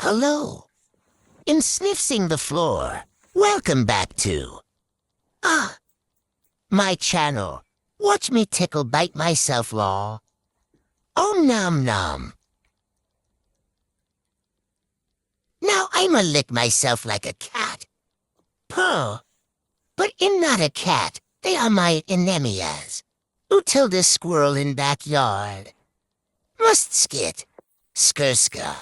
Hello. In sniffing the floor, welcome back to my channel. Watch me tickle bite myself raw. Oh nom nom. Now I'ma lick myself like a cat. Purr. But I'm not a cat. They are my enemias. Utilda squirrel in backyard. Must skit. Skurska.